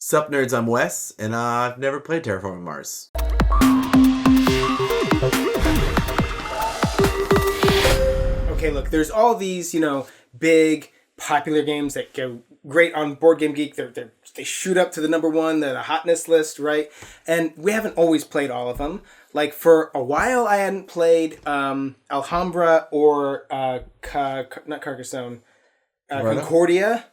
Sup nerds, I'm Wes, and I've never played Terraforming Mars. Okay, look, there's all these, big popular games that go great on Board Game Geek. They shoot up to the number one, the hotness list, right? And we haven't always played all of them. Like, for a while, I hadn't played Alhambra or not Carcassonne, Concordia.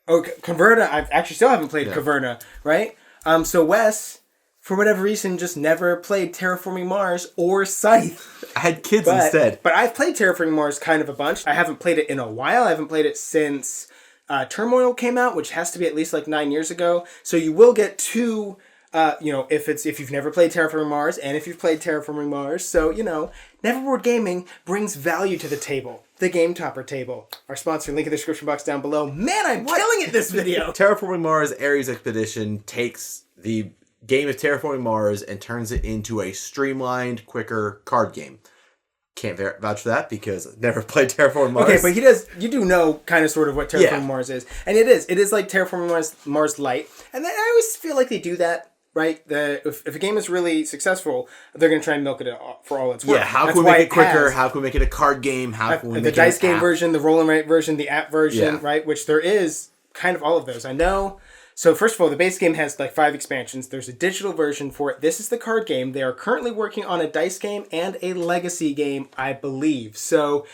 Oh, Caverna. I actually still haven't played Caverna, right? So Wes, for whatever reason, just never played Terraforming Mars or Scythe. I had kids instead. But I've played Terraforming Mars kind of a bunch. I haven't played it in a while. I haven't played it since Turmoil came out, which has to be at least like 9 years ago. So you will get two, if you've never played Terraforming Mars and if you've played Terraforming Mars. So, Neverboard Gaming brings value to the table. The Game Topper table. Our sponsor, link in the description box down below. Man, I'm killing it this video! Terraforming Mars Ares Expedition takes the game of Terraforming Mars and turns it into a streamlined, quicker card game. Can't vouch for that because I've never played Terraforming Mars. Okay, but you do know kind of sort of what Terraforming Mars is. And it is like Terraforming Mars Lite. And then I always feel like they do that. Right? If a game is really successful, they're going to try and milk it for all it's worth. Yeah, how can we make it quicker? How can we make it a card game? How can we make it the dice game version, the roll and write version, the app version, right? Which there is kind of all of those. I know. So first of all, the base game has like 5 expansions. There's a digital version for it. This is the card game. They are currently working on a dice game and a legacy game, I believe. So,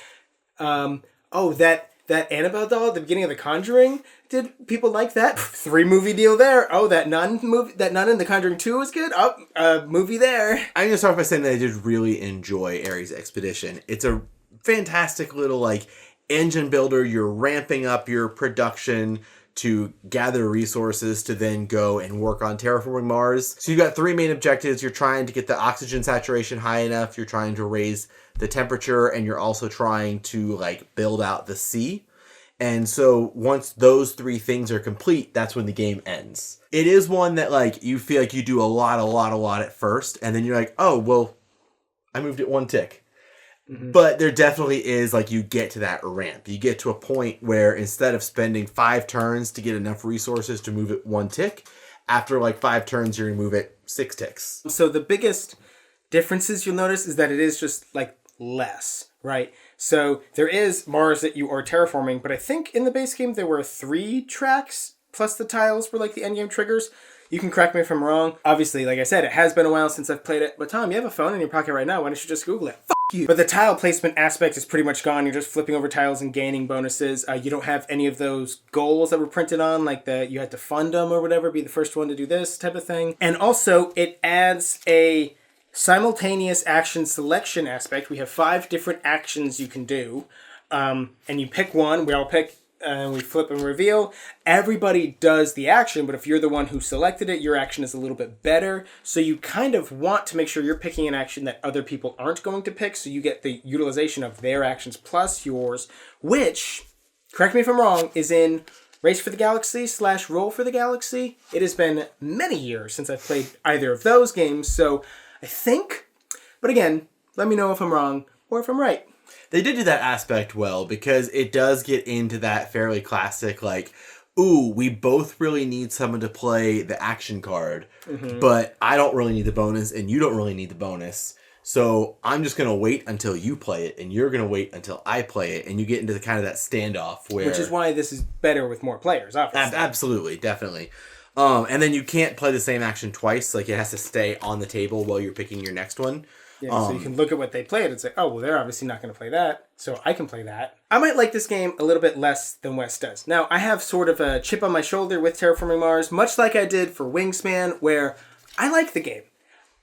that Annabelle doll at the beginning of The Conjuring, did people like that? 3-movie deal there. Oh, that nun in The Conjuring 2 was good. Oh, movie there. I'm going to start by saying that I did really enjoy Ares Expedition. It's a fantastic little engine builder. You're ramping up your production to gather resources to then go and work on Terraforming Mars. So you've got 3 main objectives. You're trying to get the oxygen saturation high enough. You're trying to raise the temperature, and you're also trying to build out the sea. And so once those 3 things are complete, that's when the game ends. It is one that you feel like you do a lot at first, and then you're like, oh, well, I moved it 1 tick. Mm-hmm. But there definitely is, you get to that ramp. You get to a point where instead of spending 5 turns to get enough resources to move it 1 tick, after 5 turns, you're going to move it 6 ticks. So the biggest differences you'll notice is that it is just less, right? So there is Mars that you are terraforming, but I think in the base game there were 3 tracks plus the tiles were the endgame triggers. You can correct me if I'm wrong. Obviously, like I said, it has been a while since I've played it. But Tom, you have a phone in your pocket right now. Why don't you just Google it? You. But the tile placement aspect is pretty much gone. You're just flipping over tiles and gaining bonuses. You don't have any of those goals that were printed on, you had to fund them or whatever, be the first one to do this type of thing. And also, it adds a simultaneous action selection aspect. We have 5 different actions you can do. And you pick one. We all pick, and we flip and reveal. Everybody does the action, but if you're the one who selected it, your action is a little bit better. So you kind of want to make sure you're picking an action that other people aren't going to pick, so you get the utilization of their actions plus yours, which, correct me if I'm wrong, is in Race for the Galaxy / Roll for the Galaxy. It has been many years since I've played either of those games, so I think, but again, let me know if I'm wrong or if I'm right. They did do that aspect well because it does get into that fairly classic, ooh, we both really need someone to play the action card, but I don't really need the bonus and you don't really need the bonus. So I'm just going to wait until you play it and you're going to wait until I play it, and you get into kind of that standoff where... Which is why this is better with more players, obviously. Absolutely, definitely. And then you can't play the same action twice. It has to stay on the table while you're picking your next one. Yeah, so you can look at what they played and say, oh, well, they're obviously not going to play that, so I can play that. I might like this game a little bit less than Wes does. Now, I have sort of a chip on my shoulder with Terraforming Mars, much like I did for Wingspan, where I like the game.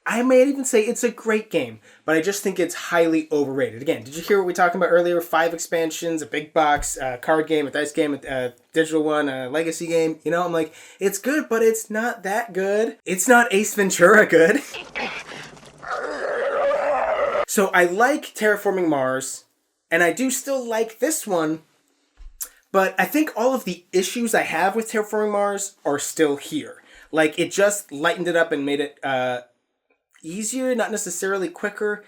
I may even say it's a great game, but I just think it's highly overrated. Again, did you hear what we talked about earlier? 5 expansions, a big box, a card game, a dice game, a digital one, a legacy game. I'm like, it's good, but it's not that good. It's not Ace Ventura good. So I like Terraforming Mars, and I do still like this one, but I think all of the issues I have with Terraforming Mars are still here. It just lightened it up and made it easier, not necessarily quicker.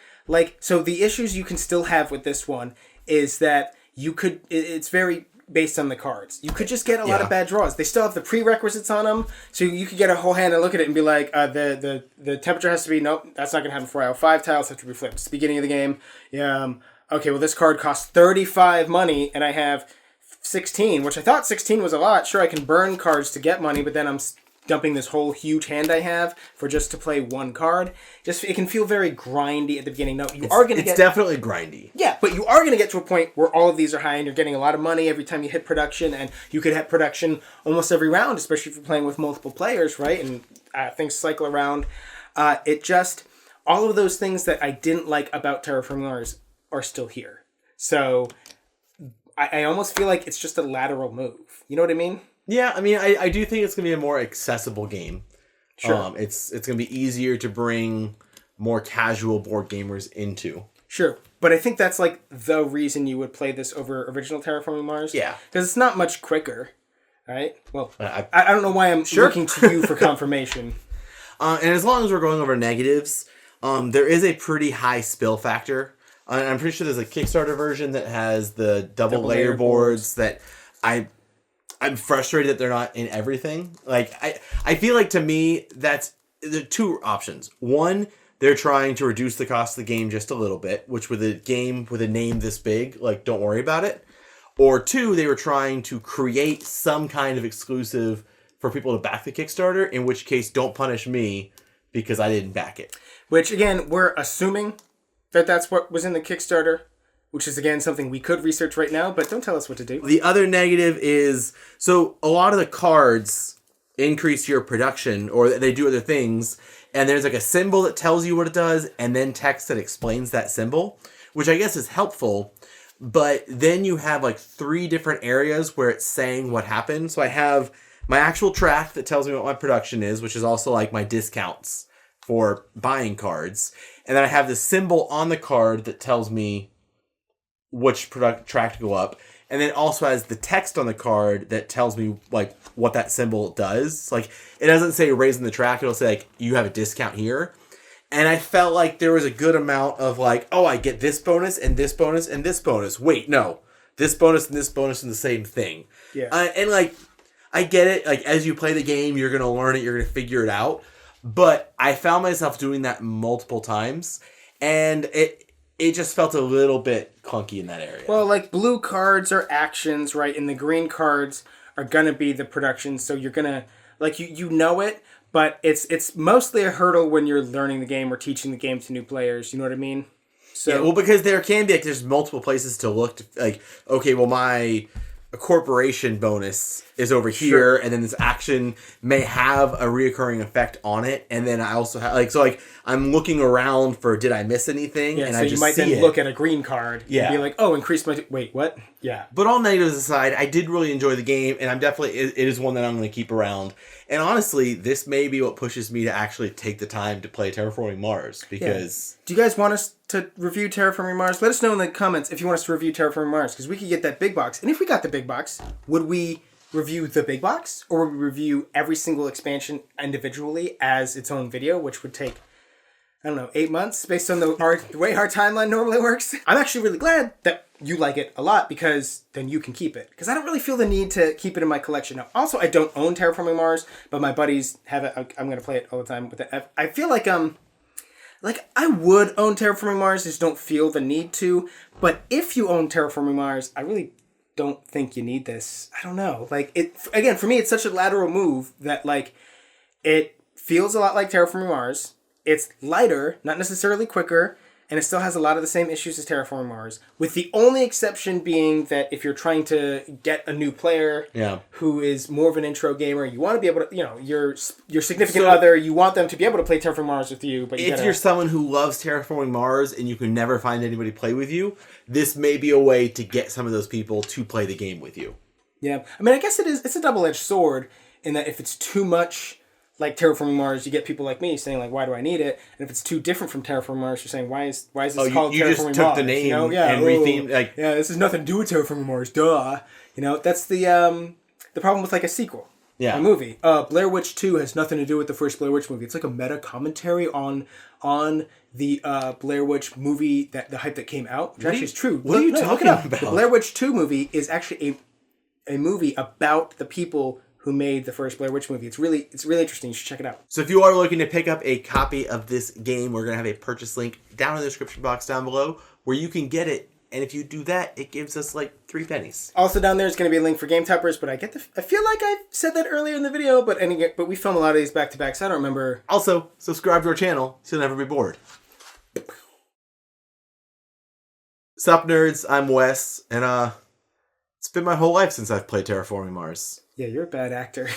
So the issues you can still have with this one is that it's very based on the cards. You could just get a lot of Yeah. bad draws. They still have the prerequisites on them, so you could get a whole hand and look at it and be like, the temperature has to be, nope, that's not going to happen before I have 5 tiles have to be flipped. It's the beginning of the game. Yeah. Okay, well, this card costs 35 money, and I have 16, which I thought 16 was a lot. Sure, I can burn cards to get money, but then I'm dumping this whole huge hand I have for just to play one card. Just it can feel very grindy at the beginning. No, you are going to get... It's definitely grindy. Yeah, but you are going to get to a point where all of these are high and you're getting a lot of money every time you hit production, and you could hit production almost every round, especially if you're playing with multiple players, right? And things cycle around. All of those things that I didn't like about Terraforming Mars are still here. So I almost feel like it's just a lateral move. You know what I mean? Yeah, I mean, I do think it's going to be a more accessible game. Sure. It's going to be easier to bring more casual board gamers into. Sure. But I think that's like the reason you would play this over original Terraforming Mars. Yeah. Because it's not much quicker, right? Well, I don't know why I'm looking to you for confirmation. And as long as we're going over negatives, there is a pretty high spill factor. I'm pretty sure there's a Kickstarter version that has the double layer boards that I'm frustrated that they're not in everything. Like, I feel like, to me, there are two options. One, they're trying to reduce the cost of the game just a little bit, which with a game with a name this big, like, don't worry about it. Or two, they were trying to create some kind of exclusive for people to back the Kickstarter, in which case, don't punish me because I didn't back it. Which, again, we're assuming that that's what was in the Kickstarter, which is, again, something we could research right now, but don't tell us what to do. The other negative is, so a lot of the cards increase your production, or they do other things, and there's like a symbol that tells you what it does, and then text that explains that symbol, which I guess is helpful, but then you have like 3 different areas where it's saying what happened. So I have my actual track that tells me what my production is, which is also like my discounts for buying cards, and then I have the symbol on the card that tells me which track to go up, and then also has the text on the card that tells me like what that symbol does. Like, it doesn't say raising the track, it'll say like you have a discount here. And I felt like there was a good amount of like, oh, I get this bonus and this bonus and this bonus. Wait, no, this bonus and this bonus are the same thing. Yeah. And like, I get it. Like, as you play the game, you're gonna learn it, you're gonna figure it out. But I found myself doing that multiple times, and it just felt a little bit clunky in that area. Well, like, blue cards are actions, right? And the green cards are going to be the production. So you're going to, like, you know it, but it's mostly a hurdle when you're learning the game or teaching the game to new players. You know what I mean? So, yeah, well, because there can be, like, there's multiple places to look, like, okay, well, my corporation bonus is over here, Sure. and then this action may have a reoccurring effect on it, and then I also have, like, so, like, I'm looking around for, did I miss anything? yeah, And so I you just might see then it. look at a green card Yeah. and be like, oh, increase my... Wait, what? Yeah. But all negatives aside, I did really enjoy the game, and I'm definitely, it is one that I'm going to keep around. And honestly, this may be what pushes me to actually take the time to play Terraforming Mars, because... Yeah. Do you guys want us to review Terraforming Mars? Let us know in the comments if you want us to review Terraforming Mars, because we could get that big box. And if we got the big box, would we review the big box, or would we review every single expansion individually as its own video, which would take, I don't know, 8 months based on the way our timeline normally works? I'm actually really glad that you like it a lot, because then you can keep it. Because I don't really feel the need to keep it in my collection. Now, also, I don't own Terraforming Mars, but my buddies have it. I'm going to play it all the time with it. I feel like I would own Terraforming Mars, just don't feel the need to. But if you own Terraforming Mars, I really don't think you need this. I don't know. Like, it, again, for me, it's such a lateral move that, like, it feels a lot like Terraforming Mars. It's lighter, not necessarily quicker, and it still has a lot of the same issues as Terraforming Mars, with the only exception being that if you're trying to get a new player who is more of an intro gamer, you want to be able to, you know, your significant other, you want them to be able to play Terraforming Mars with you. But if you're someone who loves Terraforming Mars and you can never find anybody to play with you, this may be a way to get some of those people to play the game with you. Yeah. I mean, I guess it's a double-edged sword in that if it's too much like Terraforming Mars, you get people like me saying, like, why do I need it? And if it's too different from Terraforming Mars, you're saying, why is this called Terraforming Mars? You just took the name, you know? And rethemed, like... Yeah, this has nothing to do with Terraforming Mars, duh. You know, that's the problem with, like, a sequel. Yeah. A movie. Blair Witch 2 has nothing to do with the first Blair Witch movie. It's like a meta-commentary on the Blair Witch movie, that the hype that came out, which actually is true. What are you talking about? The Blair Witch 2 movie is actually a movie about the people who made the first Blair Witch movie. It's really interesting. You should check it out. So if you are looking to pick up a copy of this game, we're going to have a purchase link down in the description box down below where you can get it. And if you do that, it gives us like 3 pennies. Also down there is going to be a link for Game Toppers, but I feel like I said that earlier in the video, but we film a lot of these back to back, so I don't remember. Also, subscribe to our channel so you'll never be bored. Sup nerds, I'm Wes, and it's been my whole life since I've played Terraforming Mars. Yeah, you're a bad actor.